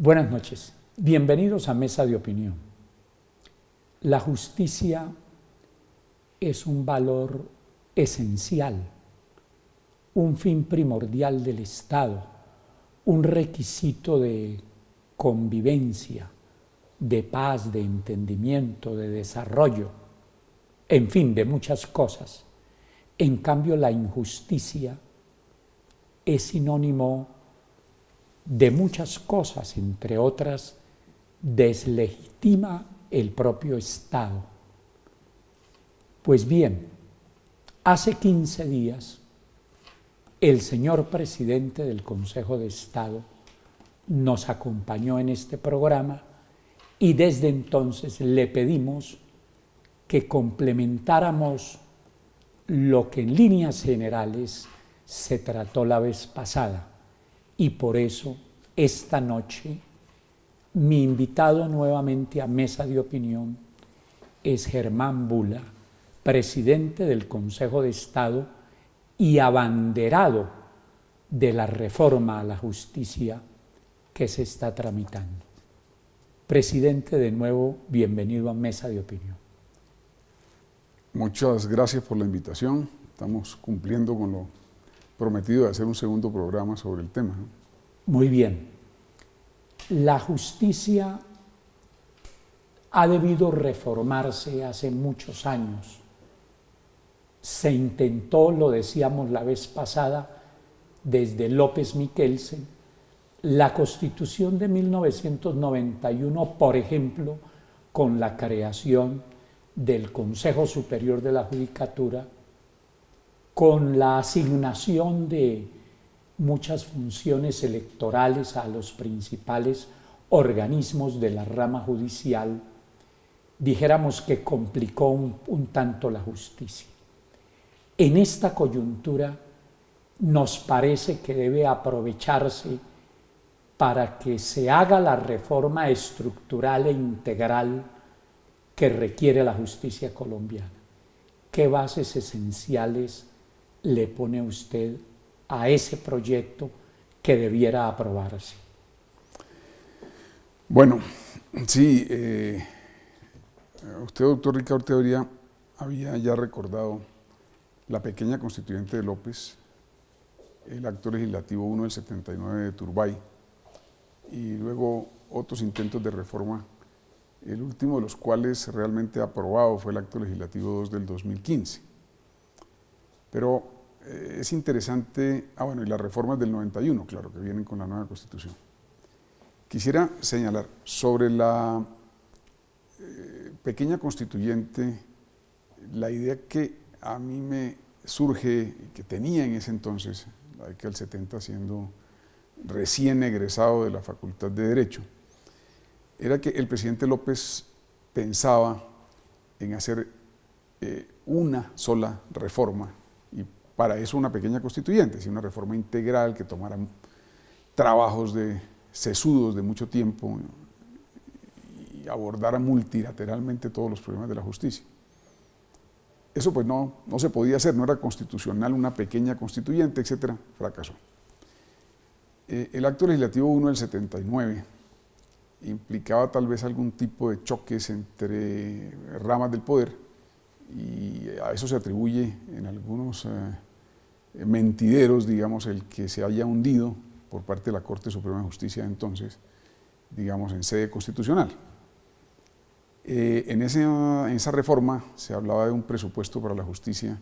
Buenas noches, bienvenidos a Mesa de Opinión. La justicia es un valor esencial, un fin primordial del Estado, un requisito de convivencia, de paz, de entendimiento, de desarrollo, en fin, de muchas cosas. En cambio, la injusticia es sinónimo de muchas cosas, entre otras, deslegitima el propio Estado. Pues bien, hace 15 días, el señor presidente del Consejo de Estado nos acompañó en este programa y desde entonces le pedimos que complementáramos lo que en líneas generales se trató la vez pasada. Y por eso, esta noche, mi invitado nuevamente a Mesa de Opinión es Germán Bula, presidente del Consejo de Estado y abanderado de la reforma a la justicia que se está tramitando. Presidente, de nuevo, bienvenido a Mesa de Opinión. Muchas gracias por la invitación. Estamos cumpliendo con lo prometido de hacer un segundo programa sobre el tema. Muy bien. La justicia ha debido reformarse hace muchos años. Se intentó, lo decíamos la vez pasada, desde López Michelsen, la Constitución de 1991, por ejemplo, con la creación del Consejo Superior de la Judicatura, con la asignación de muchas funciones electorales a los principales organismos de la rama judicial, dijéramos que complicó un tanto la justicia. En esta coyuntura nos parece que debe aprovecharse para que se haga la reforma estructural e integral que requiere la justicia colombiana. ¿Qué bases esenciales le pone usted a ese proyecto que debiera aprobarse? Bueno, sí, usted, doctor Ricardo Teoría, había ya recordado la pequeña constituyente de López, el acto legislativo 1 del 79 de Turbay, y luego otros intentos de reforma, el último de los cuales realmente aprobado fue el acto legislativo 2 del 2015. Pero es interesante, y las reformas del 91, claro, que vienen con la nueva Constitución. Quisiera señalar sobre la pequeña constituyente, la idea que a mí me surge y que tenía en ese entonces, la década del 70, siendo recién egresado de la Facultad de Derecho, era que el presidente López pensaba en hacer una sola reforma, y para eso una pequeña constituyente, una reforma integral que tomara trabajos sesudos de mucho tiempo y abordara multilateralmente todos los problemas de la justicia. Eso pues no se podía hacer, no era constitucional, una pequeña constituyente, etcétera, fracasó. El acto legislativo 1 del 79 implicaba tal vez algún tipo de choques entre ramas del poder, y a eso se atribuye en algunos mentideros, digamos, el que se haya hundido por parte de la Corte Suprema de Justicia de entonces, digamos, en sede constitucional. En esa reforma se hablaba de un presupuesto para la justicia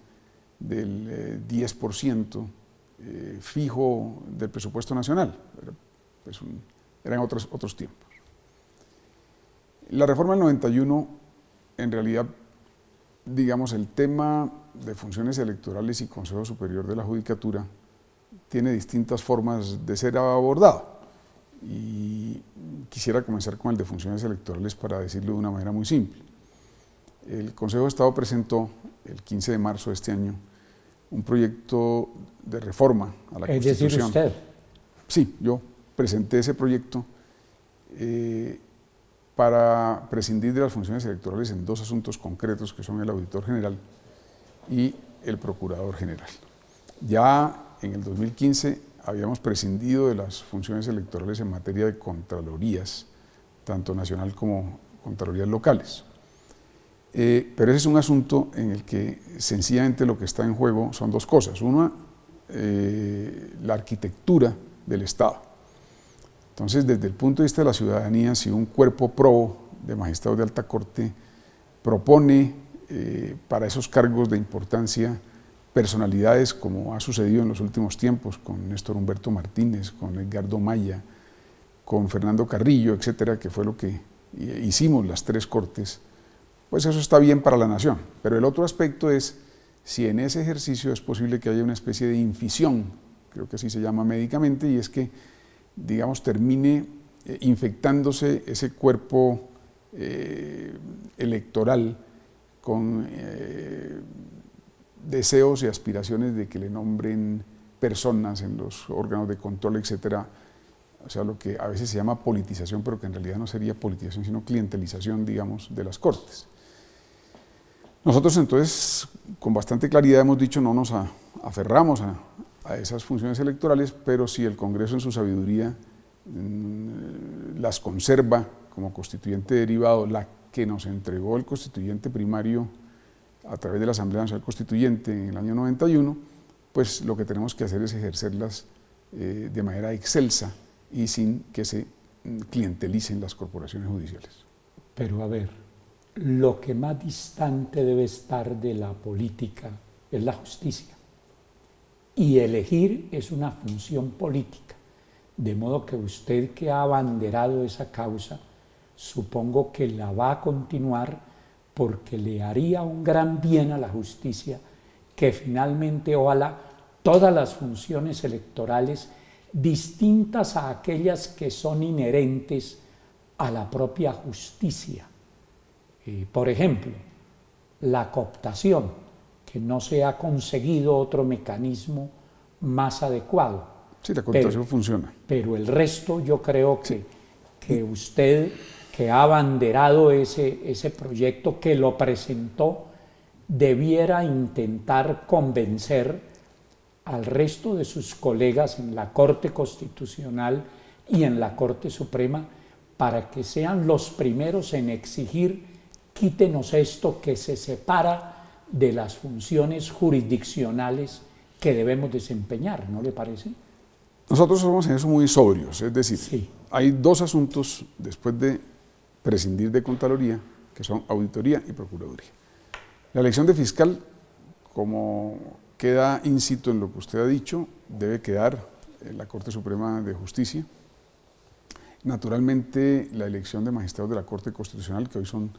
del 10% fijo del presupuesto nacional. Eran otros tiempos. La reforma del 91, en realidad, digamos, el tema de funciones electorales y Consejo Superior de la Judicatura tiene distintas formas de ser abordado. Y quisiera comenzar con el de funciones electorales para decirlo de una manera muy simple. El Consejo de Estado presentó el 15 de marzo de este año un proyecto de reforma a la Constitución. Es decir, usted. Sí, yo presenté ese proyecto para prescindir de las funciones electorales en dos asuntos concretos, que son el auditor general y el procurador general. Ya en el 2015 habíamos prescindido de las funciones electorales en materia de contralorías, tanto nacional como contralorías locales. Pero ese es un asunto en el que sencillamente lo que está en juego son dos cosas. Una, la arquitectura del Estado. Entonces, desde el punto de vista de la ciudadanía, si un cuerpo probo de magistrados de alta corte propone para esos cargos de importancia personalidades, como ha sucedido en los últimos tiempos con Néstor Humberto Martínez, con Edgardo Maya, con Fernando Carrillo, etcétera, que fue lo que hicimos las tres cortes, pues eso está bien para la nación. Pero el otro aspecto es si en ese ejercicio es posible que haya una especie de infisión, creo que así se llama médicamente, y es que, digamos, termine infectándose ese cuerpo electoral con deseos y aspiraciones de que le nombren personas en los órganos de control, etcétera. O sea, lo que a veces se llama politización, pero que en realidad no sería politización, sino clientelización, digamos, de las cortes. Nosotros entonces, con bastante claridad hemos dicho, no nos aferramos a esas funciones electorales, pero si el Congreso en su sabiduría las conserva como constituyente derivado, la que nos entregó el constituyente primario a través de la Asamblea Nacional Constituyente en el año 91, pues lo que tenemos que hacer es ejercerlas de manera excelsa y sin que se clientelicen las corporaciones judiciales. Pero a ver, lo que más distante debe estar de la política es la justicia. Y elegir es una función política. De modo que usted, que ha abanderado esa causa, supongo que la va a continuar porque le haría un gran bien a la justicia que finalmente, ojalá, todas las funciones electorales distintas a aquellas que son inherentes a la propia justicia. Por ejemplo, la cooptación, que no se ha conseguido otro mecanismo más adecuado. Sí, la cooptación funciona. Pero el resto yo creo que usted, que ha abanderado ese proyecto, que lo presentó, debiera intentar convencer al resto de sus colegas en la Corte Constitucional y en la Corte Suprema para que sean los primeros en exigir: quítenos esto que se separa de las funciones jurisdiccionales que debemos desempeñar, ¿no le parece? Nosotros somos en eso muy sobrios, es decir, sí, hay dos asuntos después de prescindir de Contraloría, que son auditoría y procuraduría. La elección de fiscal, como queda íncito en lo que usted ha dicho, debe quedar en la Corte Suprema de Justicia. Naturalmente, la elección de magistrados de la Corte Constitucional, que hoy son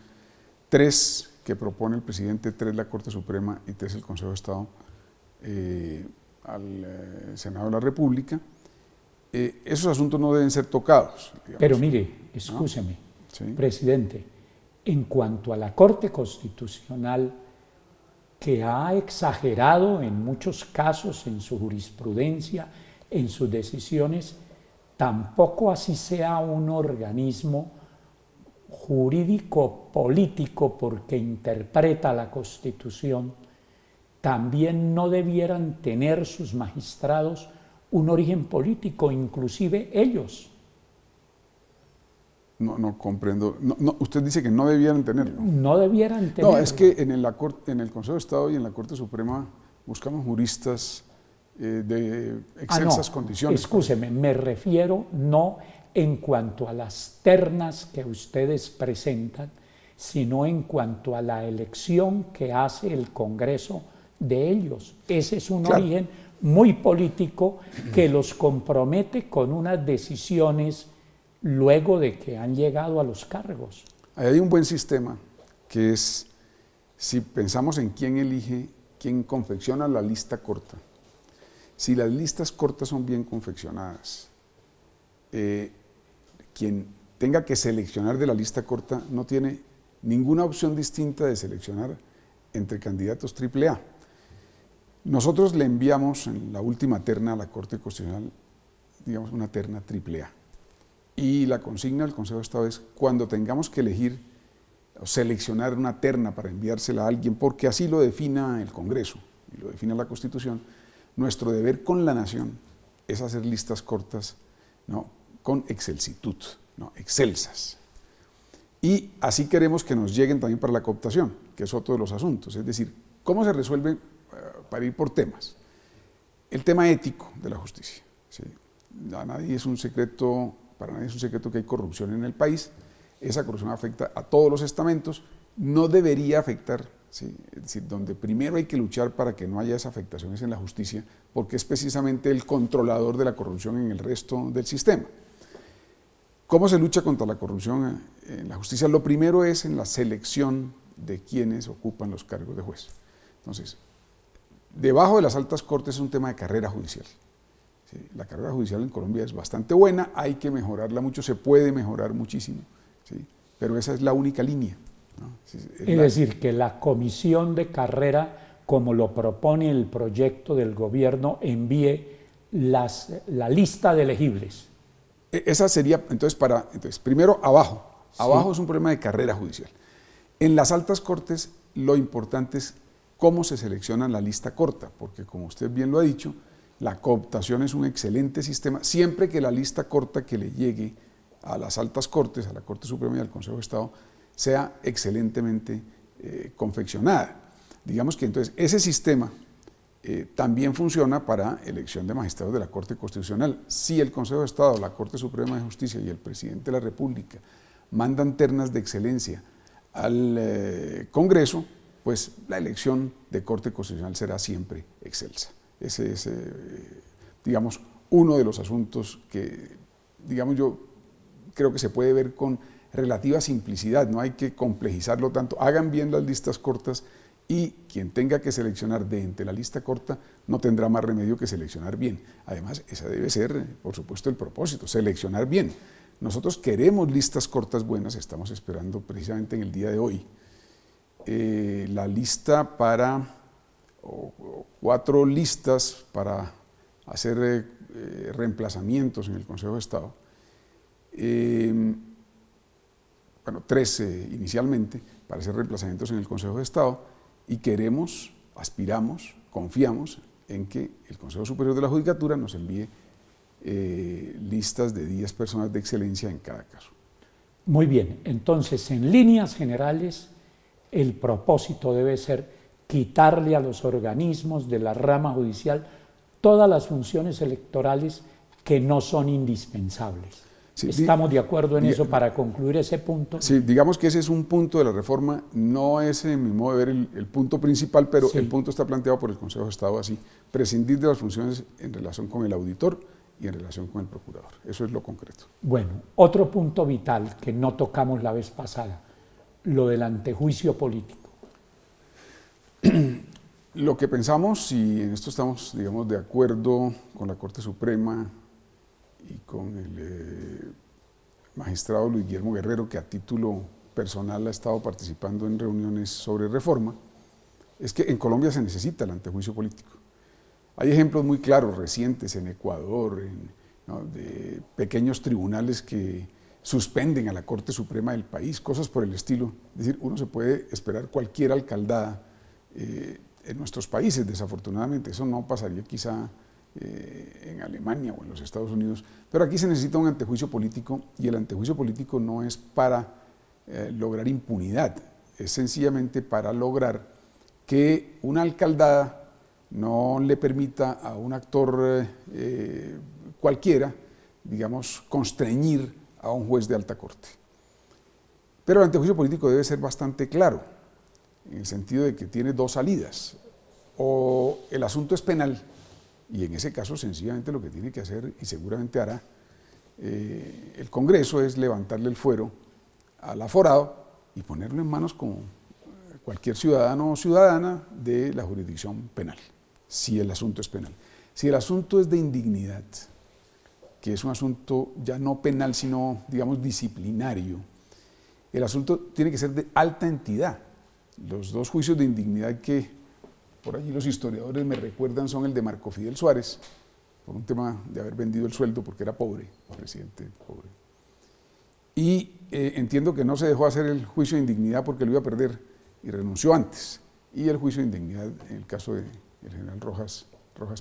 3 que propone el presidente, 3 la Corte Suprema y 3 el Consejo de Estado, al Senado de la República, esos asuntos no deben ser tocados. Digamos. Pero mire, escúcheme, ¿Sí? presidente, en cuanto a la Corte Constitucional, que ha exagerado en muchos casos en su jurisprudencia, en sus decisiones, tampoco así sea un organismo jurídico-político porque interpreta la Constitución, también no debieran tener sus magistrados un origen político, inclusive ellos. No comprendo. No, usted dice que no debieran tenerlo. No debieran tenerlo. No, es que en el Consejo de Estado y en la Corte Suprema buscamos juristas de excelsas condiciones. Excúseme, me refiero no en cuanto a las ternas que ustedes presentan, sino en cuanto a la elección que hace el Congreso de ellos. Ese es un origen muy político que los compromete con unas decisiones luego de que han llegado a los cargos. Hay un buen sistema que es, si pensamos en quién elige, quién confecciona la lista corta. Si las listas cortas son bien confeccionadas, quien tenga que seleccionar de la lista corta no tiene ninguna opción distinta de seleccionar entre candidatos AAA. Nosotros le enviamos en la última terna a la Corte Constitucional, digamos, una terna AAA. Y la consigna del Consejo de Estado es: cuando tengamos que elegir o seleccionar una terna para enviársela a alguien, porque así lo defina el Congreso y lo define la Constitución, nuestro deber con la nación es hacer listas cortas, ¿no?, con excelsitud, ¿no?, excelsas. Y así queremos que nos lleguen también para la cooptación, que es otro de los asuntos. Es decir, ¿cómo se resuelve, para ir por temas? El tema ético de la justicia, ¿sí? Para nadie es un secreto que hay corrupción en el país. Esa corrupción afecta a todos los estamentos, no debería afectar, ¿sí? Es decir, donde primero hay que luchar para que no haya esa afectación es en la justicia, porque es precisamente el controlador de la corrupción en el resto del sistema. ¿Cómo se lucha contra la corrupción en la justicia? Lo primero es en la selección de quienes ocupan los cargos de juez. Entonces, debajo de las altas cortes es un tema de carrera judicial. ¿Sí? La carrera judicial en Colombia es bastante buena, hay que mejorarla mucho, se puede mejorar muchísimo, ¿sí? Pero esa es la única línea, ¿no? Es decir, que la comisión de carrera, como lo propone el proyecto del gobierno, envíe la lista de elegibles. Esa sería, entonces, primero abajo. Abajo sí. Es un problema de carrera judicial. En las altas cortes, lo importante es cómo se selecciona la lista corta, porque como usted bien lo ha dicho, la cooptación es un excelente sistema, siempre que la lista corta que le llegue a las altas cortes, a la Corte Suprema y al Consejo de Estado, sea excelentemente confeccionada. Digamos que entonces ese sistema también funciona para elección de magistrados de la Corte Constitucional. Si el Consejo de Estado, la Corte Suprema de Justicia y el Presidente de la República mandan ternas de excelencia al Congreso, pues la elección de Corte Constitucional será siempre excelsa. Ese es, digamos, uno de los asuntos que, digamos, yo creo que se puede ver con relativa simplicidad, no hay que complejizarlo tanto. Hagan bien las listas cortas y quien tenga que seleccionar de entre la lista corta no tendrá más remedio que seleccionar bien. Además, esa debe ser, por supuesto, el propósito, seleccionar bien. Nosotros queremos listas cortas buenas, estamos esperando precisamente en el día de hoy la lista o 4 listas para hacer reemplazamientos en el Consejo de Estado. Bueno, 3 inicialmente para hacer reemplazamientos en el Consejo de Estado, y queremos, aspiramos, confiamos en que el Consejo Superior de la Judicatura nos envíe listas de 10 personas de excelencia en cada caso. Muy bien, entonces en líneas generales el propósito debe ser quitarle a los organismos de la rama judicial todas las funciones electorales que no son indispensables. Sí, ¿estamos de acuerdo en eso para concluir ese punto? Sí, digamos que ese es un punto de la reforma, no es en mi modo de ver el punto principal, pero sí. El punto está planteado por el Consejo de Estado así, prescindir de las funciones en relación con el auditor y en relación con el procurador. Eso es lo concreto. Bueno, otro punto vital que no tocamos la vez pasada, lo del antejuicio político. Lo que pensamos, y en esto estamos, digamos, de acuerdo con la Corte Suprema y con el magistrado Luis Guillermo Guerrero, que a título personal ha estado participando en reuniones sobre reforma, es que en Colombia se necesita el antejuicio político. Hay ejemplos muy claros, recientes, en Ecuador, ¿no?, de pequeños tribunales que suspenden a la Corte Suprema del país, cosas por el estilo. Es decir, uno se puede esperar cualquier alcaldada en nuestros países, desafortunadamente. Eso no pasaría quizá en Alemania o en los Estados Unidos, pero aquí se necesita un antejuicio político, y el antejuicio político no es para lograr impunidad, es sencillamente para lograr que una alcaldada no le permita a un actor cualquiera, digamos, constreñir a un juez de alta corte. Pero el antejuicio político debe ser bastante claro, en el sentido de que tiene 2 salidas: o el asunto es penal, y en ese caso sencillamente lo que tiene que hacer, y seguramente hará, el Congreso, es levantarle el fuero al aforado y ponerlo en manos como cualquier ciudadano o ciudadana de la jurisdicción penal, si el asunto es penal. Si el asunto es de indignidad, que es un asunto ya no penal, sino, digamos, disciplinario, el asunto tiene que ser de alta entidad. Los 2 juicios de indignidad que por allí los historiadores me recuerdan son el de Marco Fidel Suárez, por un tema de haber vendido el sueldo porque era pobre, presidente pobre. Y entiendo que no se dejó hacer el juicio de indignidad porque lo iba a perder y renunció antes. Y el juicio de indignidad en el caso del general Rojas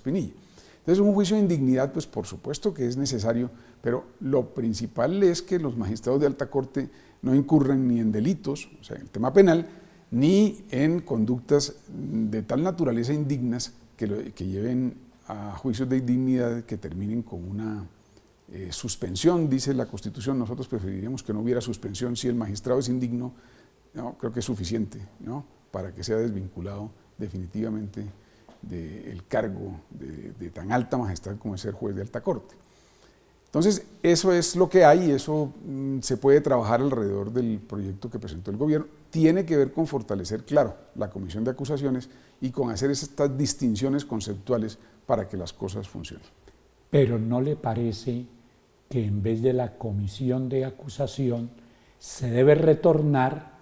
Pinilla. Entonces, un juicio de indignidad, pues por supuesto que es necesario, pero lo principal es que los magistrados de alta corte no incurran ni en delitos, o sea, en el tema penal, ni en conductas de tal naturaleza indignas que lleven a juicios de indignidad que terminen con una suspensión, dice la Constitución. Nosotros preferiríamos que no hubiera suspensión. Si el magistrado es indigno, no, creo que es suficiente, ¿no?, para que sea desvinculado definitivamente del cargo de tan alta majestad como es ser juez de alta corte. Entonces, eso es lo que hay, eso se puede trabajar alrededor del proyecto que presentó el gobierno. Tiene que ver con fortalecer, claro, la comisión de acusaciones y con hacer estas distinciones conceptuales para que las cosas funcionen. Pero ¿no le parece que en vez de la comisión de acusación se debe retornar,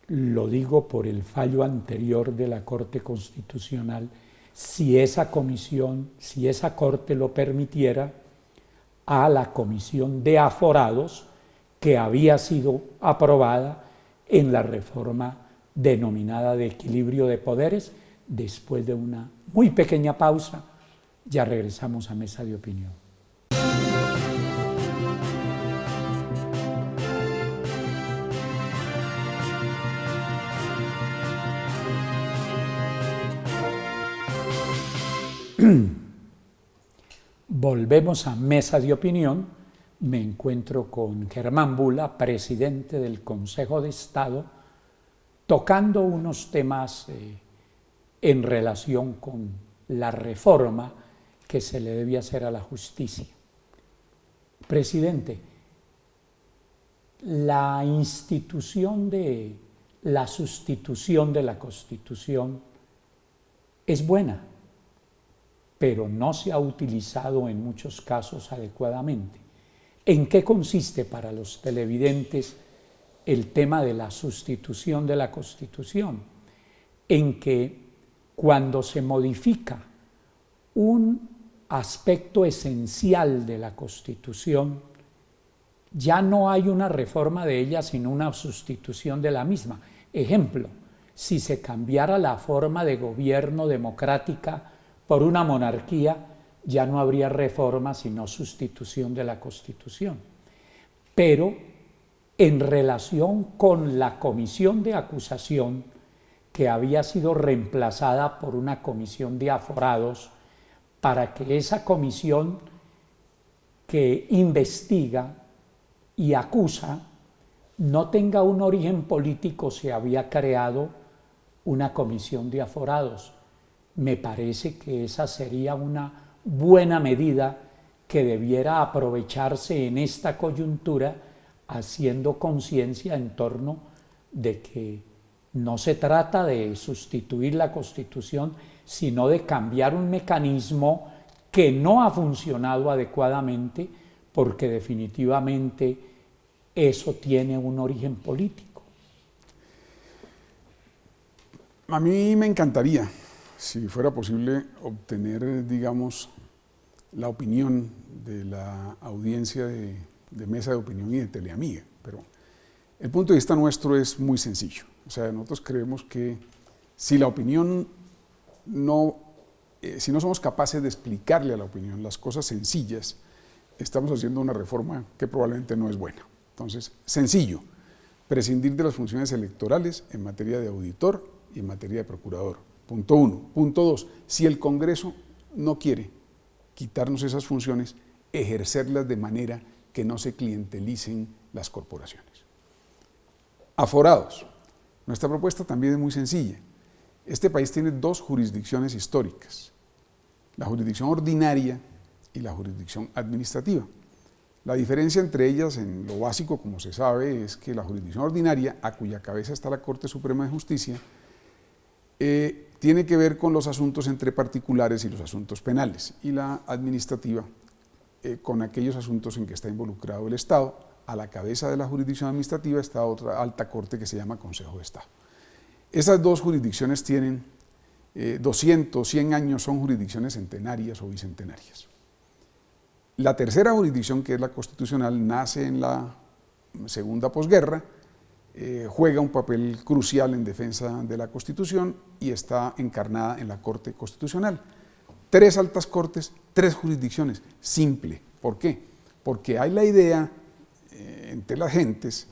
lo digo por el fallo anterior de la Corte Constitucional, si esa comisión, si esa Corte lo permitiera, a la comisión de aforados que había sido aprobada en la reforma denominada de equilibrio de poderes? Después de una muy pequeña pausa, ya regresamos a Mesa de Opinión. Volvemos a Mesa de Opinión. Me encuentro con Germán Bula, presidente del Consejo de Estado, tocando unos temas en relación con la reforma que se le debía hacer a la justicia. Presidente, la institución de la sustitución de la Constitución es buena, pero no se ha utilizado en muchos casos adecuadamente. ¿En qué consiste para los televidentes el tema de la sustitución de la Constitución? En que cuando se modifica un aspecto esencial de la Constitución, ya no hay una reforma de ella, sino una sustitución de la misma. Ejemplo, si se cambiara la forma de gobierno democrática por una monarquía, ya no habría reforma, sino sustitución de la Constitución. Pero en relación con la comisión de acusación, que había sido reemplazada por una comisión de aforados, para que esa comisión que investiga y acusa no tenga un origen político, se había creado una comisión de aforados. Me parece que esa sería una buena medida que debiera aprovecharse en esta coyuntura, haciendo conciencia en torno de que no se trata de sustituir la Constitución, sino de cambiar un mecanismo que no ha funcionado adecuadamente, porque definitivamente eso tiene un origen político. A mí me encantaría, si fuera posible, obtener, digamos, la opinión de la audiencia de Mesa de Opinión y de Teleamiga, pero el punto de vista nuestro es muy sencillo. O sea, nosotros creemos que si la opinión si no somos capaces de explicarle a la opinión las cosas sencillas, estamos haciendo una reforma que probablemente no es buena. Entonces, sencillo, prescindir de las funciones electorales en materia de auditor y en materia de procurador. Punto 1. Punto 2, si el Congreso no quiere quitarnos esas funciones, ejercerlas de manera que no se clientelicen las corporaciones. Aforados. Nuestra propuesta también es muy sencilla. Este país tiene dos jurisdicciones históricas, la jurisdicción ordinaria y la jurisdicción administrativa. La diferencia entre ellas, en lo básico, como se sabe, es que la jurisdicción ordinaria, a cuya cabeza está la Corte Suprema de Justicia, tiene que ver con los asuntos entre particulares y los asuntos penales, y la administrativa con aquellos asuntos en que está involucrado el Estado. A la cabeza de la jurisdicción administrativa está otra alta corte que se llama Consejo de Estado. Esas dos jurisdicciones tienen 200, 100 años, son jurisdicciones centenarias o bicentenarias. La tercera jurisdicción, que es la constitucional, nace en la segunda posguerra, juega un papel crucial en defensa de la Constitución y está encarnada en la Corte Constitucional. 3 altas cortes, 3 jurisdicciones, simple. ¿Por qué? Porque hay la idea entre las gentes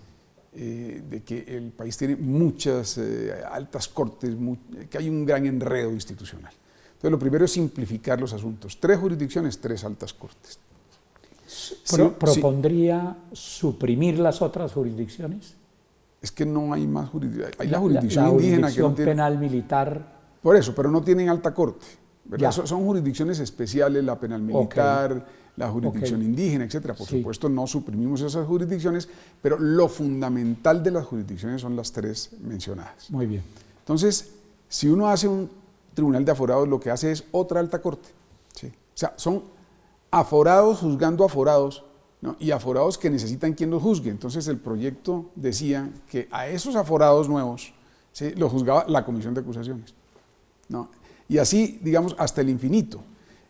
de que el país tiene muchas altas cortes, que hay un gran enredo institucional. Entonces lo primero es simplificar los asuntos. 3 jurisdicciones, 3 altas cortes. ¿Propondría suprimir las otras jurisdicciones? Es que no hay más jurisdicción. Hay la jurisdicción indígena jurisdicción que no tiene, penal militar. Por eso, pero no tienen alta corte, ¿verdad? Ya. Son jurisdicciones especiales, la penal militar, la jurisdicción indígena, etcétera. Por supuesto, no suprimimos esas jurisdicciones, pero lo fundamental de las jurisdicciones son las 3 mencionadas. Muy bien. Entonces, si uno hace un tribunal de aforados, lo que hace es otra alta corte. ¿Sí? O sea, son aforados juzgando aforados, ¿no? Y aforados que necesitan quien los juzgue. Entonces, el proyecto decía que a esos aforados nuevos, ¿sí?, los juzgaba la comisión de acusaciones, ¿no? Y así, digamos, hasta el infinito.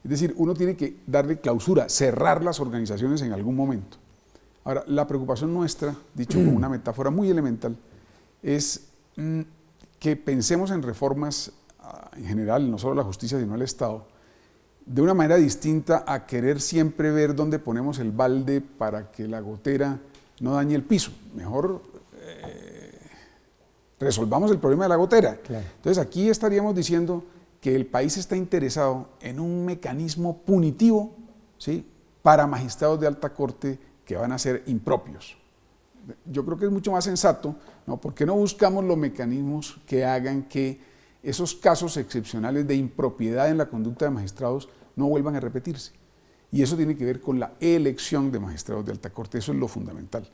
Es decir, uno tiene que darle clausura, cerrar las organizaciones en algún momento. Ahora, la preocupación nuestra, dicho con una metáfora muy elemental, es que pensemos en reformas en general, no solo la justicia, sino el Estado, de una manera distinta a querer siempre ver dónde ponemos el balde para que la gotera no dañe el piso. Mejor resolvamos el problema de la gotera. Claro. Entonces aquí estaríamos diciendo que el país está interesado en un mecanismo punitivo, ¿sí?, para magistrados de alta corte que van a ser impropios. Yo creo que es mucho más sensato, ¿no? ¿Por qué no buscamos los mecanismos que hagan que esos casos excepcionales de impropiedad en la conducta de magistrados no vuelvan a repetirse? Y eso tiene que ver con la elección de magistrados de alta corte, eso es lo fundamental.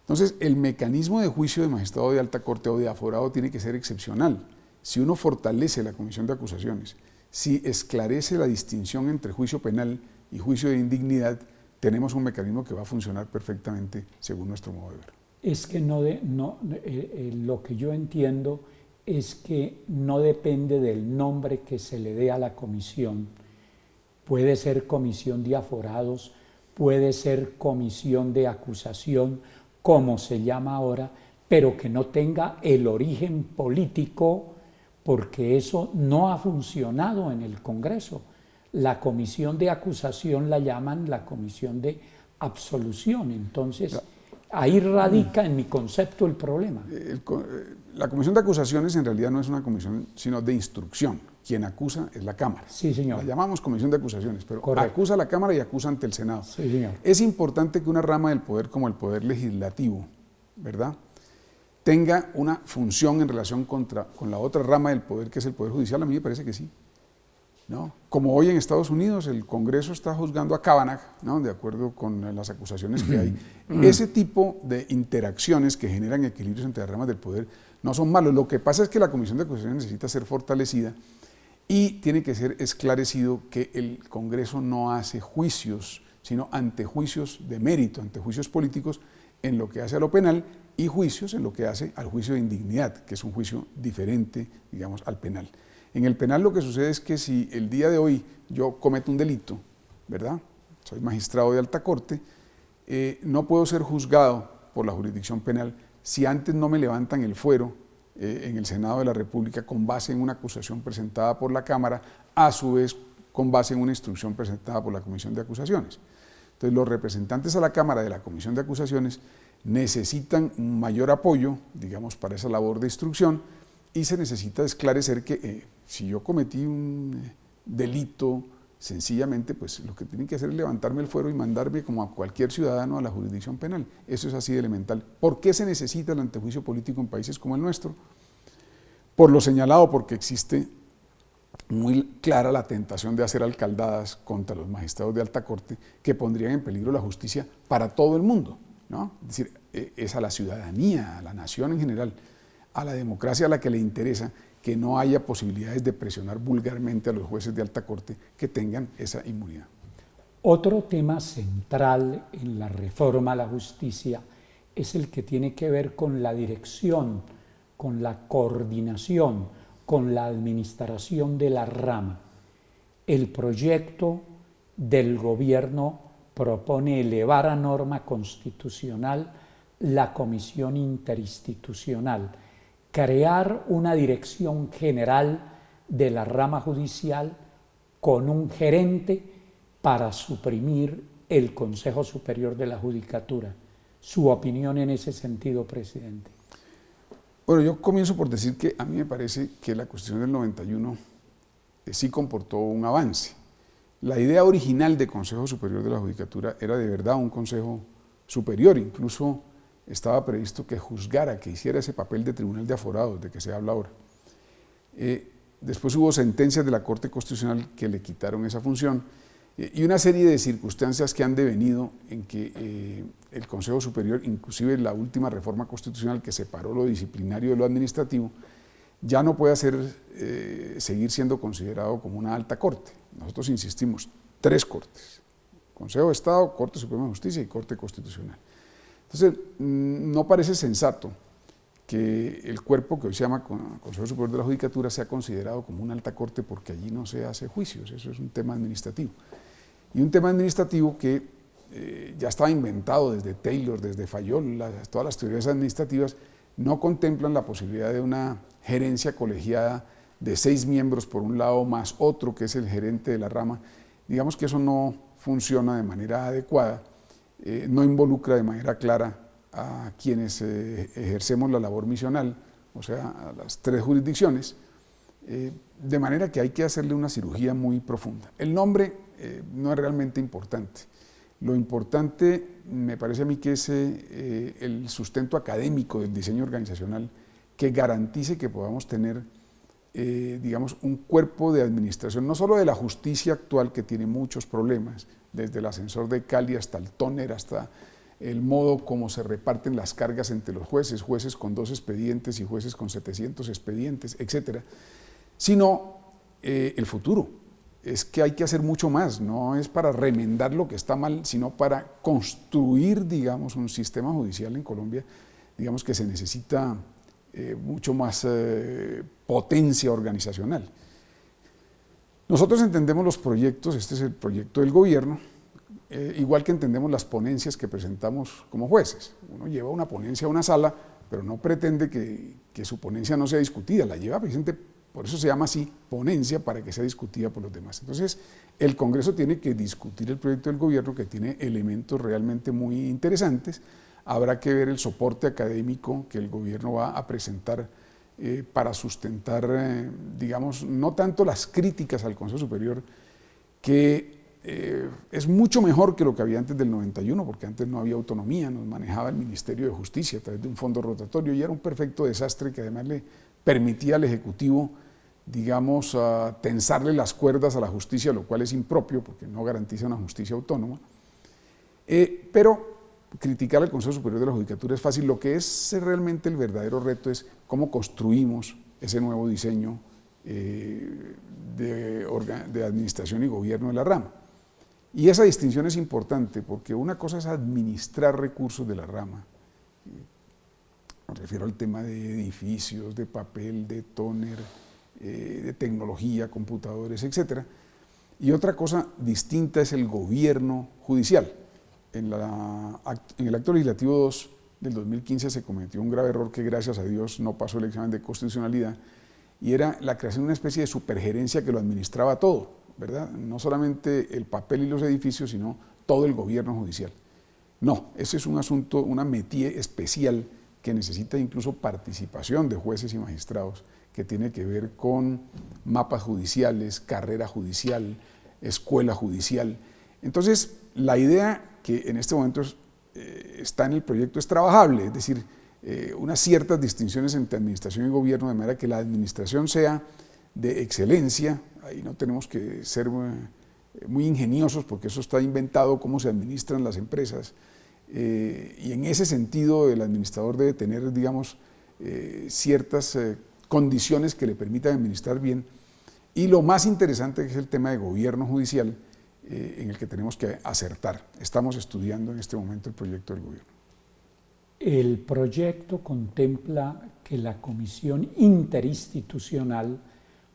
Entonces, el mecanismo de juicio de magistrado de alta corte o de aforado tiene que ser excepcional. Si uno fortalece la comisión de acusaciones, si esclarece la distinción entre juicio penal y juicio de indignidad, tenemos un mecanismo que va a funcionar perfectamente según nuestro modo de ver. Es que lo que yo entiendo es que no depende del nombre que se le dé a la comisión. Puede ser comisión de aforados, puede ser comisión de acusación, como se llama ahora, pero que no tenga el origen político, porque eso no ha funcionado en el Congreso. La comisión de acusación la llaman la comisión de absolución. Entonces, ahí radica en mi concepto el problema. La comisión de acusaciones en realidad no es una comisión, sino de instrucción. Quien acusa es la Cámara. Sí, señor. La llamamos comisión de acusaciones, pero correcto, acusa a la Cámara y acusa ante el Senado. Sí, señor. Es importante que una rama del poder como el poder legislativo, ¿verdad?, tenga una función en relación con la otra rama del poder, que es el poder judicial. A mí me parece que sí, ¿no? Como hoy en Estados Unidos el Congreso está juzgando a Kavanaugh, ¿no?, de acuerdo con las acusaciones que hay. Ese tipo de interacciones que generan equilibrios entre las ramas del poder no son malos. Lo que pasa es que la comisión de acusaciones necesita ser fortalecida y tiene que ser esclarecido que el Congreso no hace juicios, sino antejuicios de mérito, antejuicios políticos en lo que hace a lo penal y juicios en lo que hace al juicio de indignidad, que es un juicio diferente, digamos, al penal. En el penal lo que sucede es que si el día de hoy yo cometo un delito, ¿verdad?, soy magistrado de alta corte, no puedo ser juzgado por la jurisdicción penal si antes no me levantan el fuero en el Senado de la República con base en una acusación presentada por la Cámara, a su vez con base en una instrucción presentada por la Comisión de Acusaciones. Entonces, los representantes a la Cámara de la Comisión de Acusaciones necesitan un mayor apoyo, digamos, para esa labor de instrucción, y se necesita esclarecer que si yo cometí un delito, sencillamente, pues lo que tienen que hacer es levantarme el fuero y mandarme como a cualquier ciudadano a la jurisdicción penal. Eso es así de elemental. ¿Por qué se necesita el antejuicio político en países como el nuestro? Por lo señalado, porque existe muy clara la tentación de hacer alcaldadas contra los magistrados de alta corte que pondrían en peligro la justicia para todo el mundo, ¿no? Es decir, es a la ciudadanía, a la nación en general, a la democracia a la que le interesa que no haya posibilidades de presionar vulgarmente a los jueces de alta corte que tengan esa inmunidad. Otro tema central en la reforma a la justicia es el que tiene que ver con la dirección, con la coordinación, con la administración de la rama. El proyecto del gobierno propone elevar a norma constitucional la Comisión Interinstitucional, crear una dirección general de la rama judicial con un gerente para suprimir el Consejo Superior de la Judicatura. Su opinión en ese sentido, presidente. Bueno, yo comienzo por decir que a mí me parece que la Constitución del 91 sí comportó un avance. La idea original de Consejo Superior de la Judicatura era de verdad un Consejo Superior, incluso estaba previsto que juzgara, que hiciera ese papel de tribunal de aforados de que se habla ahora. Después hubo sentencias de la Corte Constitucional que le quitaron esa función y una serie de circunstancias que han devenido en que el Consejo Superior, inclusive la última reforma constitucional que separó lo disciplinario de lo administrativo, ya no puede seguir siendo considerado como una alta corte. Nosotros insistimos, 3 cortes: Consejo de Estado, Corte Suprema de Justicia y Corte Constitucional. Entonces, no parece sensato que el cuerpo que hoy se llama Consejo Superior de la Judicatura sea considerado como una alta corte, porque allí no se hace juicios, eso es un tema administrativo. Y un tema administrativo que ya estaba inventado desde Taylor, desde Fayol, todas las teorías administrativas no contemplan la posibilidad de una gerencia colegiada de 6 miembros por un lado, más otro que es el gerente de la rama. Digamos que eso no funciona de manera adecuada, no involucra de manera clara a quienes ejercemos la labor misional, o sea, a las 3 jurisdicciones, de manera que hay que hacerle una cirugía muy profunda. El nombre no es realmente importante. Lo importante me parece a mí que es el sustento académico del diseño organizacional que garantice que podamos tener, digamos, un cuerpo de administración, no solo de la justicia actual, que tiene muchos problemas, desde el ascensor de Cali hasta el tóner, hasta el modo como se reparten las cargas entre los jueces, jueces con 2 expedientes y jueces con 700 expedientes, etcétera, sino el futuro. Es que hay que hacer mucho más, no es para remendar lo que está mal, sino para construir, digamos, un sistema judicial en Colombia, digamos, que se necesita mucho más potencia organizacional. Nosotros entendemos los proyectos, este es el proyecto del gobierno, igual que entendemos las ponencias que presentamos como jueces. Uno lleva una ponencia a una sala, pero no pretende que su ponencia no sea discutida, la lleva precisamente, por eso se llama así, ponencia, para que sea discutida por los demás. Entonces, el Congreso tiene que discutir el proyecto del gobierno, que tiene elementos realmente muy interesantes. Habrá que ver el soporte académico que el gobierno va a presentar para sustentar, digamos, no tanto las críticas al Consejo Superior, que es mucho mejor que lo que había antes del 91, porque antes no había autonomía, nos manejaba el Ministerio de Justicia a través de un fondo rotatorio y era un perfecto desastre que además le permitía al Ejecutivo, digamos, tensarle las cuerdas a la justicia, lo cual es impropio porque no garantiza una justicia autónoma. Pero criticar al Consejo Superior de la Judicatura es fácil. Lo que es realmente el verdadero reto es cómo construimos ese nuevo diseño de administración y gobierno de la rama. Y esa distinción es importante porque una cosa es administrar recursos de la rama, me refiero al tema de edificios, de papel, de tóner, de tecnología, computadores, etc. Y otra cosa distinta es el gobierno judicial. En el acto legislativo 2 del 2015 se cometió un grave error que gracias a Dios no pasó el examen de constitucionalidad, y era la creación de una especie de supergerencia que lo administraba todo, ¿verdad? No solamente el papel y los edificios, sino todo el gobierno judicial. No, ese es un asunto, una métier especial que necesita incluso participación de jueces y magistrados, que tiene que ver con mapas judiciales, carrera judicial, escuela judicial. Entonces, la idea que en este momento está en el proyecto es trabajable, es decir, unas ciertas distinciones entre administración y gobierno, de manera que la administración sea de excelencia. Ahí no tenemos que ser muy ingeniosos porque eso está inventado, cómo se administran las empresas, y en ese sentido el administrador debe tener, digamos, ciertas condiciones que le permitan administrar bien. Y lo más interesante es el tema de gobierno judicial, en el que tenemos que acertar. Estamos estudiando en este momento el proyecto del gobierno. El proyecto contempla que la comisión interinstitucional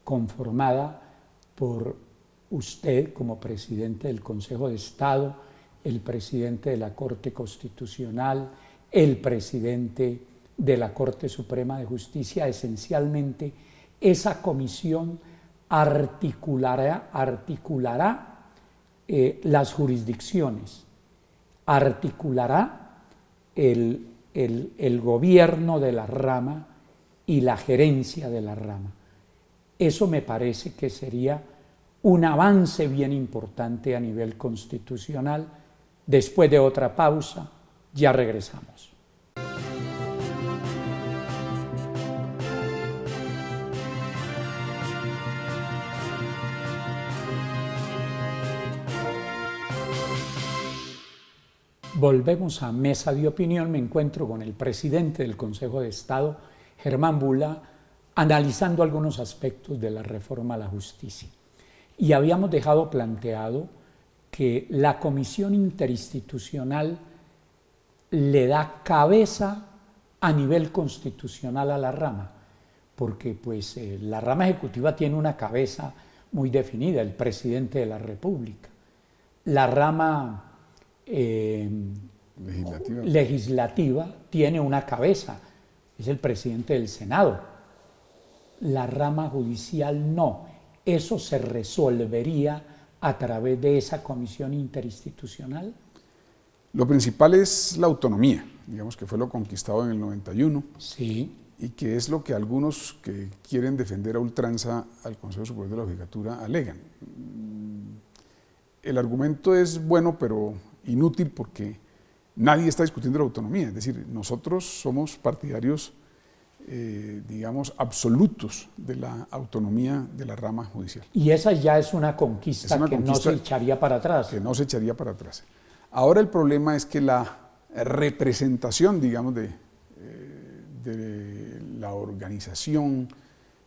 conformada por usted como presidente del Consejo de Estado, el presidente de la Corte Constitucional, el presidente de la Corte Suprema de Justicia, esencialmente esa comisión articulará las jurisdicciones, articulará el gobierno de la rama y la gerencia de la rama. Eso me parece que sería un avance bien importante a nivel constitucional. Después de otra pausa, ya regresamos. Volvemos a Mesa de Opinión. Me encuentro con el presidente del Consejo de Estado, Germán Bula, analizando algunos aspectos de la reforma a la justicia. Y habíamos dejado planteado que la Comisión Interinstitucional le da cabeza a nivel constitucional a la rama, porque pues, la rama ejecutiva tiene una cabeza muy definida, el presidente de la República. La rama legislativa tiene una cabeza, es el presidente del Senado. La rama judicial no. ¿Eso se resolvería a través de esa comisión interinstitucional? Lo principal es la autonomía, digamos que fue lo conquistado en el 91. Sí. Y que es lo que algunos que quieren defender a ultranza al Consejo Superior de la Judicatura alegan. El argumento es bueno, pero inútil, porque nadie está discutiendo la autonomía. Es decir, nosotros somos partidarios, digamos, absolutos de la autonomía de la rama judicial. Y esa ya es una conquista, no se echaría para atrás. Que no se echaría para atrás. Ahora el problema es que la representación, digamos, de la organización,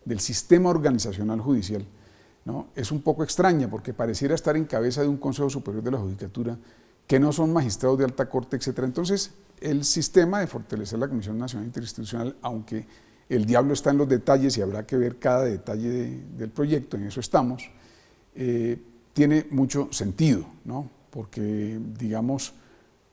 del sistema organizacional judicial, ¿no?, es un poco extraña, porque pareciera estar en cabeza de un Consejo Superior de la Judicatura que no son magistrados de alta corte, etc. Entonces, el sistema de fortalecer la Comisión Nacional Interinstitucional, aunque el diablo está en los detalles y habrá que ver cada detalle del proyecto, en eso estamos, tiene mucho sentido, ¿no?, porque, digamos,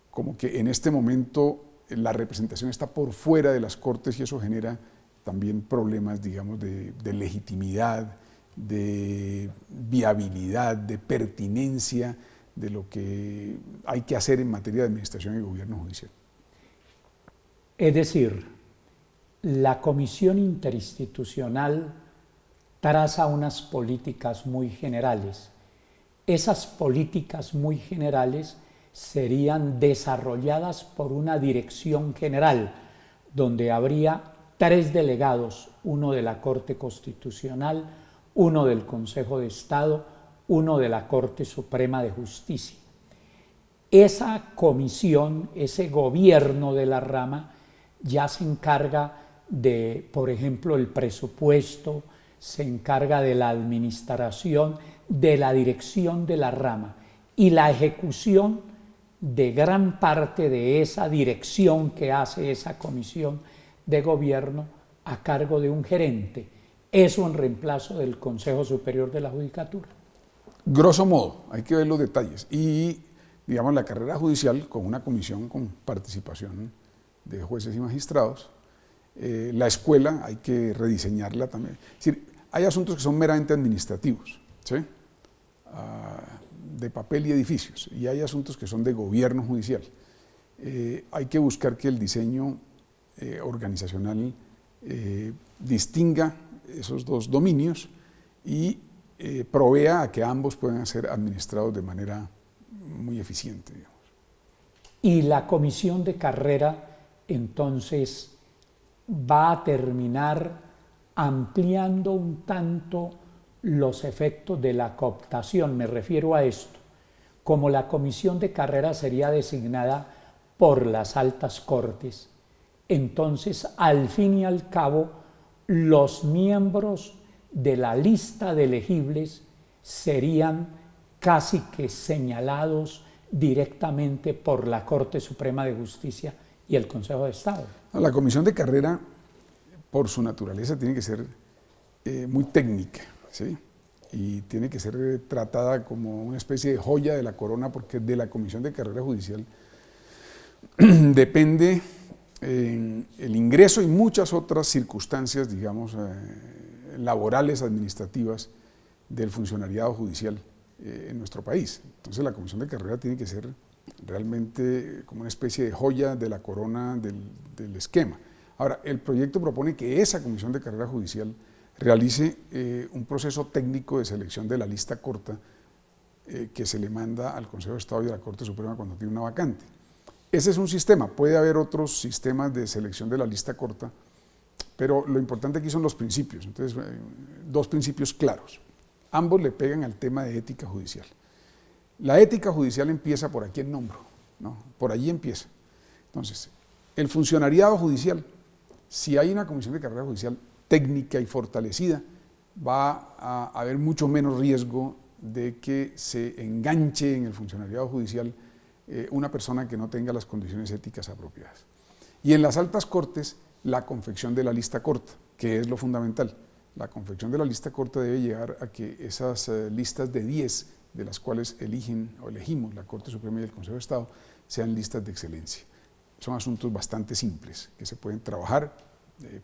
como que en este momento la representación está por fuera de las cortes y eso genera también problemas, digamos, de legitimidad, de viabilidad, de pertinencia de lo que hay que hacer en materia de administración y gobierno judicial. Es decir, la Comisión Interinstitucional traza unas políticas muy generales. Esas políticas muy generales serían desarrolladas por una dirección general, donde habría 3 delegados, uno de la Corte Constitucional, uno del Consejo de Estado, uno de la Corte Suprema de Justicia. Esa comisión, ese gobierno de la rama, ya se encarga de, por ejemplo, el presupuesto, se encarga de la administración, de la dirección de la rama y la ejecución de gran parte de esa dirección que hace esa comisión de gobierno a cargo de un gerente. Eso en reemplazo del Consejo Superior de la Judicatura. Grosso modo, hay que ver los detalles. Y, digamos, la carrera judicial con una comisión con participación de jueces y magistrados. La escuela hay que rediseñarla también. Es decir, hay asuntos que son meramente administrativos, ¿sí?, de papel y edificios, y hay asuntos que son de gobierno judicial. Hay que buscar que el diseño organizacional distinga esos dos dominios y provea a que ambos puedan ser administrados de manera muy eficiente, digamos. Y la comisión de carrera, entonces, va a terminar ampliando un tanto los efectos de la cooptación. Me refiero a esto. Como la comisión de carrera sería designada por las altas cortes, entonces, al fin y al cabo, los miembros de la lista de elegibles serían casi que señalados directamente por la Corte Suprema de Justicia y el Consejo de Estado. La comisión de carrera, por su naturaleza, tiene que ser muy técnica, ¿sí?, y tiene que ser tratada como una especie de joya de la corona, porque de la comisión de carrera judicial depende el ingreso y muchas otras circunstancias, digamos, laborales, administrativas, del funcionariado judicial en nuestro país. Entonces la comisión de carrera tiene que ser realmente como una especie de joya de la corona del esquema. Ahora, el proyecto propone que esa comisión de carrera judicial realice un proceso técnico de selección de la lista corta que se le manda al Consejo de Estado y a la Corte Suprema cuando tiene una vacante. Ese es un sistema, puede haber otros sistemas de selección de la lista corta, pero lo importante aquí son los principios. Entonces, dos principios claros. Ambos le pegan al tema de ética judicial. La ética judicial empieza por aquí en nombro, ¿no? Por allí empieza. Entonces, el funcionariado judicial, si hay una comisión de carrera judicial técnica y fortalecida, va a haber mucho menos riesgo de que se enganche en el funcionariado judicial una persona que no tenga las condiciones éticas apropiadas. Y en las altas cortes, la confección de la lista corta, que es lo fundamental. La confección de la lista corta debe llegar a que esas listas de 10, de las cuales elegimos la Corte Suprema y el Consejo de Estado, sean listas de excelencia. Son asuntos bastante simples, que se pueden trabajar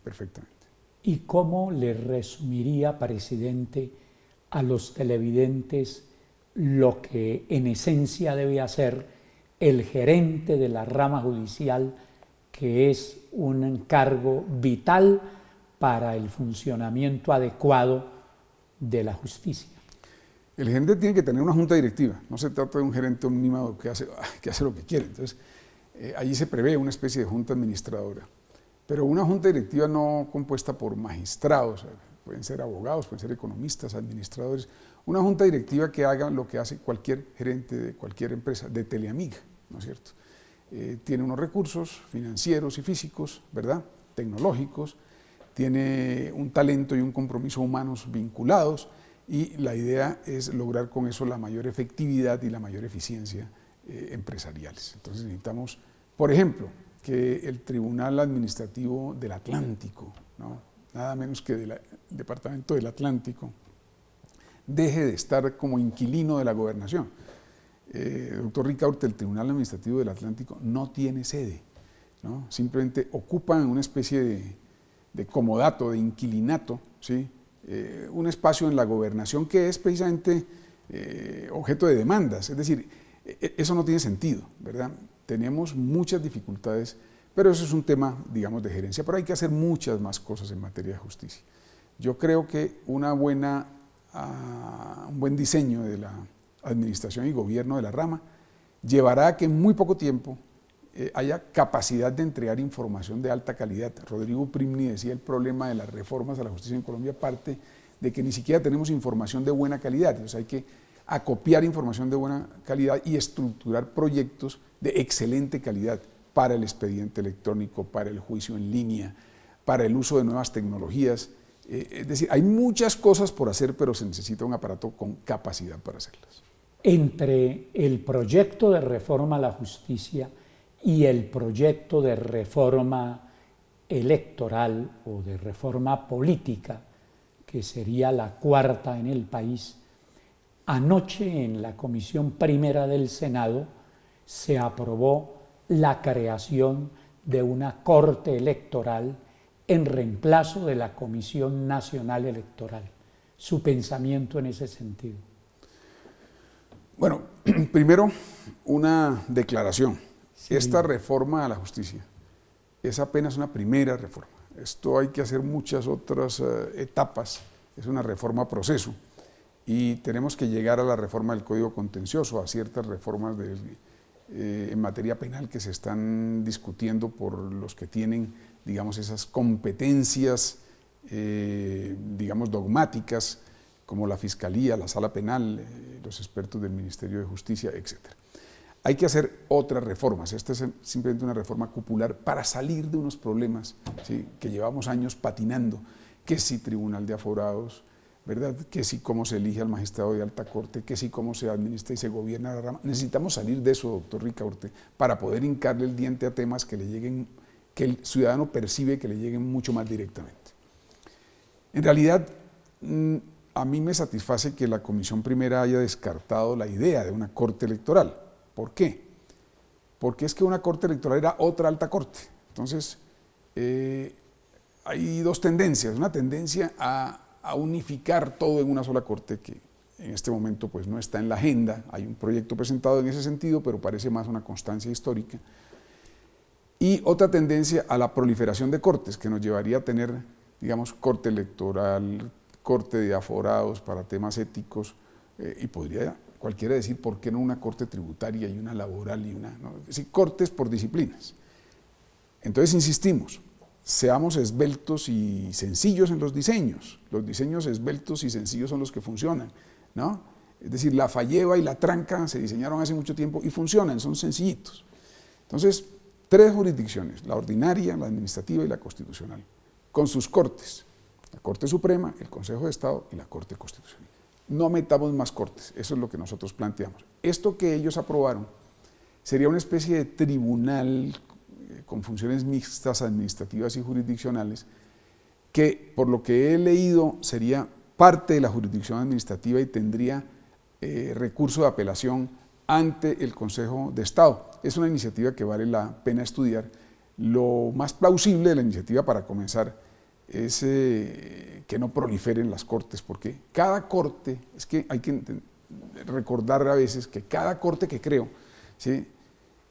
perfectamente. ¿Y cómo le resumiría, presidente, a los televidentes lo que en esencia debe hacer el gerente de la rama judicial, que es un cargo vital para el funcionamiento adecuado de la justicia? El gerente tiene que tener una junta directiva, no se trata de un gerente omnímodo que hace lo que quiere. Entonces, allí se prevé una especie de junta administradora, pero una junta directiva no compuesta por magistrados, pueden ser abogados, pueden ser economistas, administradores, una junta directiva que haga lo que hace cualquier gerente de cualquier empresa, de Teleamiga, ¿no es cierto? Tiene unos recursos financieros y físicos, ¿verdad?, tecnológicos, tiene un talento y un compromiso humanos vinculados, y la idea es lograr con eso la mayor efectividad y la mayor eficiencia empresariales. Entonces necesitamos, por ejemplo, que el Tribunal Administrativo del Atlántico, ¿no?, nada menos que del Departamento del Atlántico, deje de estar como inquilino de la gobernación. Doctor Ricaurte, el Tribunal Administrativo del Atlántico no tiene sede, ¿no? Simplemente ocupan una especie de comodato, de inquilinato, ¿sí?, un espacio en la gobernación que es precisamente objeto de demandas. Es decir, eso no tiene sentido, ¿verdad? Tenemos muchas dificultades, pero eso es un tema, digamos, de gerencia, pero hay que hacer muchas más cosas en materia de justicia. Yo creo que un buen diseño de la administración y gobierno de la rama llevará a que en muy poco tiempo haya capacidad de entregar información de alta calidad. Rodrigo Primni decía: el problema de las reformas a la justicia en Colombia parte de que ni siquiera tenemos información de buena calidad. Entonces hay que acopiar información de buena calidad y estructurar proyectos de excelente calidad para el expediente electrónico, para el juicio en línea, para el uso de nuevas tecnologías. Es decir, hay muchas cosas por hacer, pero se necesita un aparato con capacidad para hacerlas. Entre el proyecto de reforma a la justicia y el proyecto de reforma electoral o de reforma política, que sería la cuarta en el país, anoche en la Comisión Primera del Senado se aprobó la creación de una Corte Electoral en reemplazo de la Comisión Nacional Electoral. Su pensamiento en ese sentido. Bueno, primero una declaración. Sí. Esta reforma a la justicia es apenas una primera reforma. Esto hay que hacer muchas otras etapas. Es una reforma proceso y tenemos que llegar a la reforma del Código Contencioso, a ciertas reformas en materia penal que se están discutiendo por los que tienen, digamos, esas competencias, digamos, dogmáticas, como la Fiscalía, la Sala Penal, los expertos del Ministerio de Justicia, etc. Hay que hacer otras reformas. Esta es simplemente una reforma cupular para salir de unos problemas, ¿sí?, que llevamos años patinando, que si Tribunal de Aforados, ¿verdad?, que si cómo se elige al magistrado de alta corte, que si cómo se administra y se gobierna la rama. Necesitamos salir de eso, doctor Ricaurte, para poder hincarle el diente a temas que le lleguen, que el ciudadano percibe que le lleguen mucho más directamente. En realidad, a mí me satisface que la Comisión Primera haya descartado la idea de una corte electoral. ¿Por qué? Porque es que una corte electoral era otra alta corte. Entonces, hay dos tendencias. Una tendencia a a unificar todo en una sola corte que en este momento pues no está en la agenda. Hay un proyecto presentado en ese sentido, pero parece más una constancia histórica. Y otra tendencia a la proliferación de cortes, que nos llevaría a tener, digamos, corte electoral, corte de aforados para temas éticos, y podría cualquiera decir, ¿por qué no una corte tributaria y una laboral y una? ¿No? Es decir, cortes por disciplinas. Entonces, insistimos, seamos esbeltos y sencillos en los diseños. Los diseños esbeltos y sencillos son los que funcionan, ¿no? Es decir, la falleva y la tranca se diseñaron hace mucho tiempo y funcionan, son sencillitos. Entonces, 3 jurisdicciones, la ordinaria, la administrativa y la constitucional, con sus cortes, la Corte Suprema, el Consejo de Estado y la Corte Constitucional. No metamos más cortes, eso es lo que nosotros planteamos. Esto que ellos aprobaron sería una especie de tribunal con funciones mixtas administrativas y jurisdiccionales, que por lo que he leído sería parte de la jurisdicción administrativa y tendría recurso de apelación ante el Consejo de Estado. Es una iniciativa que vale la pena estudiar. Lo más plausible de la iniciativa para comenzar es que no proliferen las cortes, porque cada corte, es que hay que recordar a veces que cada corte que creo, ¿sí?,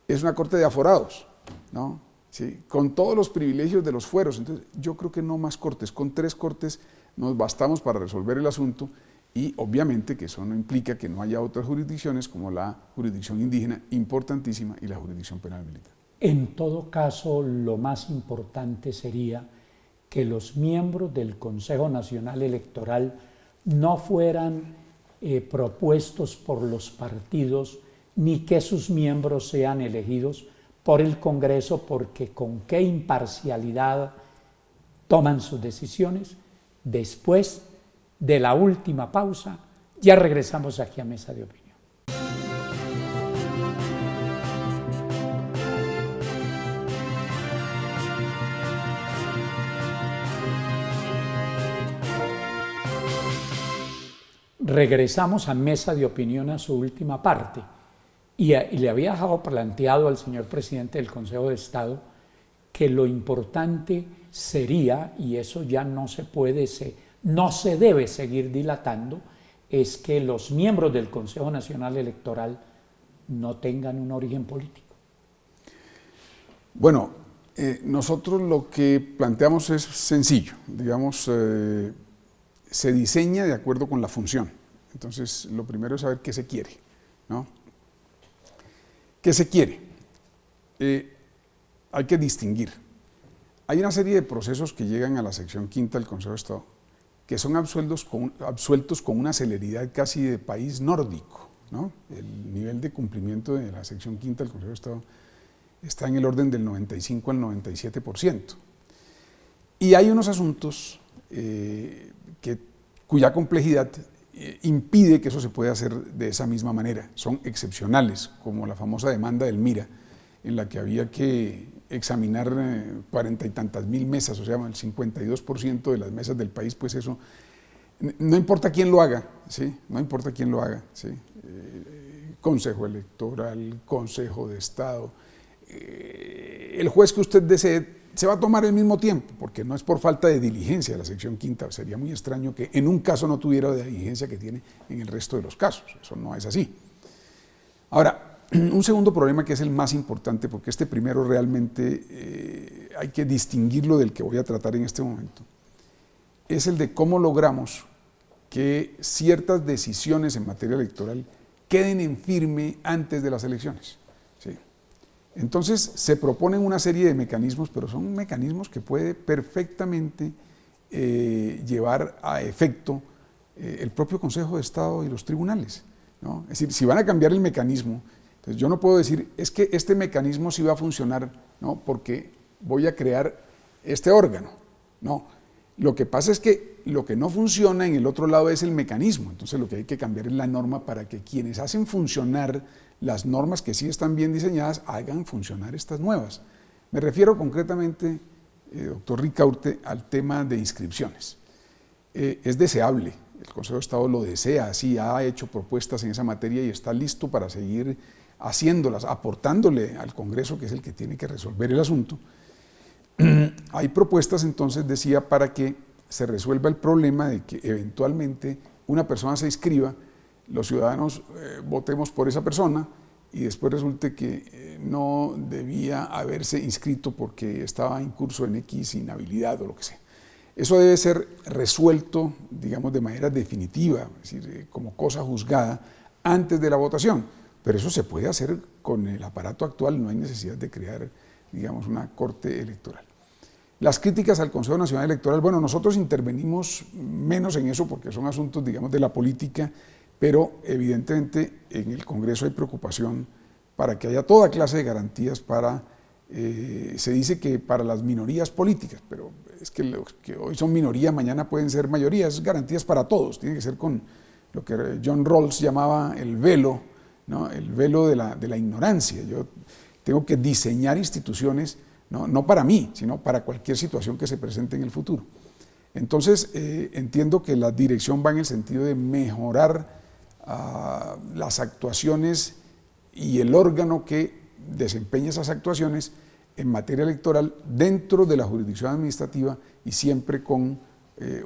es una corte de aforados, ¿no? ¿Sí?, con todos los privilegios de los fueros. Entonces, yo creo que no más cortes, con 3 cortes nos bastamos para resolver el asunto, y obviamente que eso no implica que no haya otras jurisdicciones como la jurisdicción indígena, importantísima, y la jurisdicción penal militar. En todo caso, lo más importante sería que los miembros del Consejo Nacional Electoral no fueran propuestos por los partidos, ni que sus miembros sean elegidos por el Congreso, porque con qué imparcialidad toman sus decisiones. Después de la última pausa, ya regresamos aquí a Mesa de Opinión. Regresamos a Mesa de Opinión, a su última parte, y le había dejado planteado al señor presidente del Consejo de Estado que lo importante sería, y eso ya no se debe seguir dilatando, es que los miembros del Consejo Nacional Electoral no tengan un origen político. Bueno, nosotros lo que planteamos es sencillo, digamos, se diseña de acuerdo con la función. Entonces, lo primero es saber qué se quiere, ¿no? ¿Qué se quiere? Hay que distinguir. Hay una serie de procesos que llegan a la sección quinta del Consejo de Estado que son absueltos con una celeridad casi de país nórdico, ¿no? El nivel de cumplimiento de la sección quinta del Consejo de Estado está en el orden del 95 al 97%. Y hay unos asuntos cuya complejidad impide que eso se pueda hacer de esa misma manera. Son excepcionales, como la famosa demanda del MIRA, en la que había que examinar 40 y tantas mil mesas, o sea, el 52% de las mesas del país. Pues eso, no importa quién lo haga, ¿sí? No importa quién lo haga, ¿sí? Consejo Electoral, Consejo de Estado, el juez que usted desee, se va a tomar el mismo tiempo, porque no es por falta de diligencia de la sección quinta. Sería muy extraño que en un caso no tuviera la diligencia que tiene en el resto de los casos. Eso no es así. Ahora, un segundo problema, que es el más importante, porque este primero realmente hay que distinguirlo del que voy a tratar en este momento, es el de cómo logramos que ciertas decisiones en materia electoral queden en firme antes de las elecciones, ¿sí? Entonces se proponen una serie de mecanismos, pero son mecanismos que puede perfectamente llevar a efecto el propio Consejo de Estado y los tribunales, ¿no? Es decir, si van a cambiar el mecanismo, entonces yo no puedo decir, es que este mecanismo sí va a funcionar, ¿no?, porque voy a crear este órgano. No, lo que pasa es que lo que no funciona en el otro lado es el mecanismo. Entonces lo que hay que cambiar es la norma para que quienes hacen funcionar las normas que sí están bien diseñadas hagan funcionar estas nuevas. Me refiero concretamente, doctor Ricaurte, al tema de inscripciones. Es deseable, el Consejo de Estado lo desea, así ha hecho propuestas en esa materia y está listo para seguir haciéndolas, aportándole al Congreso, que es el que tiene que resolver el asunto. Hay propuestas, entonces, decía, para que se resuelva el problema de que eventualmente una persona se inscriba, los ciudadanos votemos por esa persona y después resulte que no debía haberse inscrito porque estaba en curso en X inhabilidad o lo que sea. Eso debe ser resuelto, digamos, de manera definitiva, es decir, como cosa juzgada antes de la votación. Pero eso se puede hacer con el aparato actual, no hay necesidad de crear, digamos, una corte electoral. Las críticas al Consejo Nacional Electoral, bueno, nosotros intervenimos menos en eso porque son asuntos, digamos, de la política, pero evidentemente en el Congreso hay preocupación para que haya toda clase de garantías para, se dice que para las minorías políticas, pero es que los que hoy son minoría, mañana pueden ser mayorías, garantías para todos, tiene que ser con lo que John Rawls llamaba el velo, ¿no? El velo de la ignorancia. Yo tengo que diseñar instituciones, no para mí, sino para cualquier situación que se presente en el futuro. Entonces, entiendo que la dirección va en el sentido de mejorar las actuaciones y el órgano que desempeña esas actuaciones en materia electoral dentro de la jurisdicción administrativa y siempre con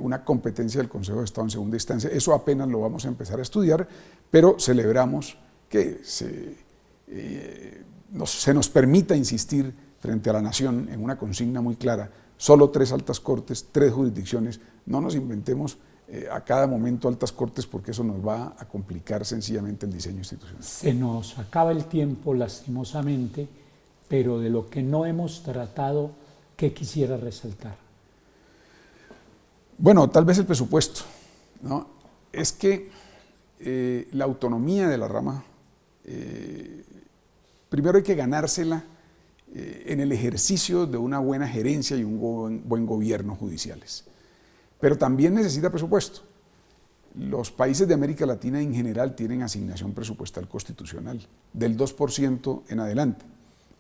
una competencia del Consejo de Estado en segunda instancia. Eso apenas lo vamos a empezar a estudiar, pero celebramos que se nos permita insistir frente a la nación en una consigna muy clara: solo 3 altas cortes, 3 jurisdicciones, no nos inventemos a cada momento altas cortes porque eso nos va a complicar sencillamente el diseño institucional. Se nos acaba el tiempo lastimosamente, pero de lo que no hemos tratado, ¿qué quisiera resaltar? Bueno, tal vez el presupuesto, ¿no? Es que la autonomía de la rama, primero hay que ganársela en el ejercicio de una buena gerencia y un buen gobierno judiciales. Pero también necesita presupuesto. Los países de América Latina en general tienen asignación presupuestal constitucional del 2% en adelante.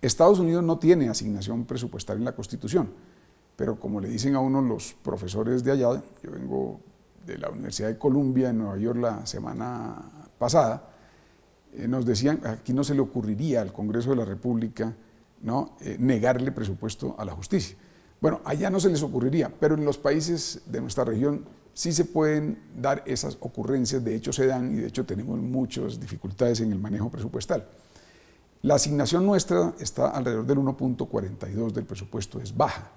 Estados Unidos no tiene asignación presupuestal en la Constitución, pero como le dicen a uno los profesores de allá, yo vengo de la Universidad de Columbia en Nueva York la semana pasada, nos decían, aquí no se le ocurriría al Congreso de la República, ¿no?, negarle presupuesto a la justicia. Bueno, allá no se les ocurriría, pero en los países de nuestra región sí se pueden dar esas ocurrencias, de hecho se dan y de hecho tenemos muchas dificultades en el manejo presupuestal. La asignación nuestra está alrededor del 1.42 del presupuesto, es baja.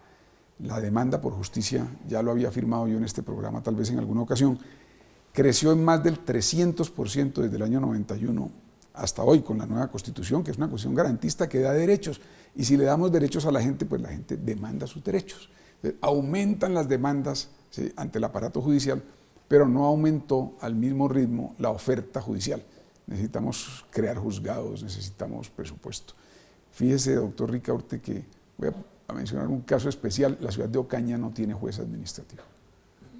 La demanda por justicia, ya lo había afirmado yo en este programa tal vez en alguna ocasión, creció en más del 300% desde el año 91 hasta hoy con la nueva Constitución, que es una Constitución garantista que da derechos, y si le damos derechos a la gente, pues la gente demanda sus derechos. Entonces, aumentan las demandas, ¿sí?, ante el aparato judicial, pero no aumentó al mismo ritmo la oferta judicial. Necesitamos crear juzgados, necesitamos presupuesto. Fíjese, doctor Ricaurte, que voy a mencionar un caso especial: la ciudad de Ocaña no tiene juez administrativo,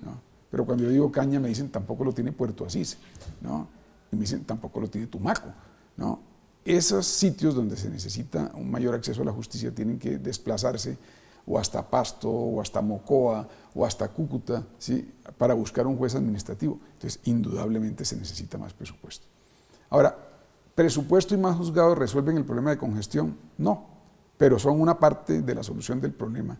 ¿no? Pero cuando yo digo Ocaña me dicen tampoco lo tiene Puerto Asís, ¿no? Y me dicen tampoco lo tiene Tumaco, ¿no? Esos sitios donde se necesita un mayor acceso a la justicia tienen que desplazarse o hasta Pasto, o hasta Mocoa, o hasta Cúcuta, ¿sí?, para buscar un juez administrativo. Entonces, indudablemente se necesita más presupuesto. Ahora, ¿presupuesto y más juzgados resuelven el problema de congestión? No, pero son una parte de la solución del problema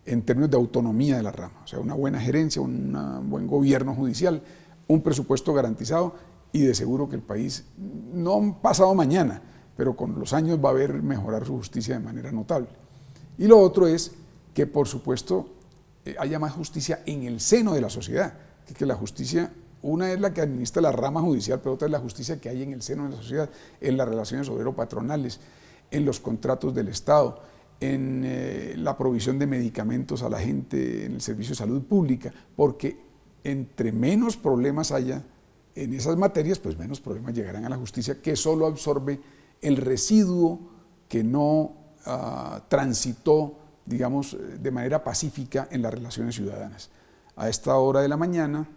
en términos de autonomía de la rama. O sea, una buena gerencia, un buen gobierno judicial, un presupuesto garantizado, y de seguro que el país, no pasado mañana, pero con los años va a ver mejorar su justicia de manera notable. Y lo otro es que, por supuesto, haya más justicia en el seno de la sociedad, que la justicia, una es la que administra la rama judicial, pero otra es la justicia que hay en el seno de la sociedad, en las relaciones obrero-patronales, en los contratos del Estado, en la provisión de medicamentos a la gente, en el servicio de salud pública, porque entre menos problemas haya en esas materias, pues menos problemas llegarán a la justicia, que solo absorbe el residuo que no transitó, digamos, de manera pacífica en las relaciones ciudadanas. A esta hora de la mañana,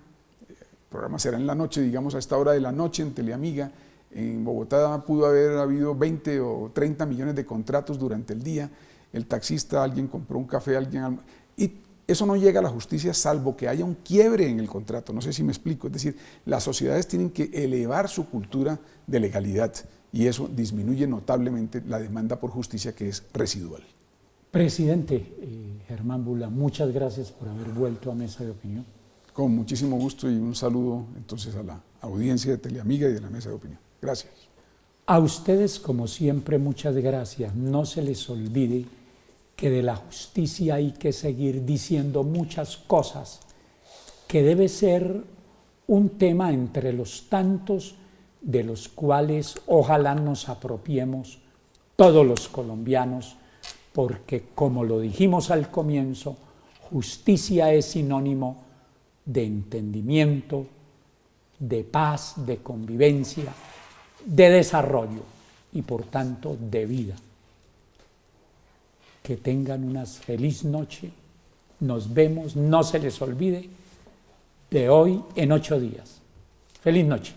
el programa será en la noche, digamos a esta hora de la noche en Teleamiga, en Bogotá pudo haber habido 20 o 30 millones de contratos durante el día, el taxista, alguien compró un café, y eso no llega a la justicia salvo que haya un quiebre en el contrato, no sé si me explico, es decir, las sociedades tienen que elevar su cultura de legalidad y eso disminuye notablemente la demanda por justicia, que es residual. Presidente Germán Bula, muchas gracias por haber vuelto a Mesa de Opinión. Con muchísimo gusto y un saludo entonces a la audiencia de Teleamiga y de la Mesa de Opinión. Gracias. A ustedes, como siempre, muchas gracias. No se les olvide que de la justicia hay que seguir diciendo muchas cosas, que debe ser un tema entre los tantos de los cuales ojalá nos apropiemos todos los colombianos, porque como lo dijimos al comienzo, justicia es sinónimo de entendimiento, de paz, de convivencia, de desarrollo y por tanto de vida. Que tengan una feliz noche. Nos vemos, no se les olvide, de hoy en 8 días. Feliz noche.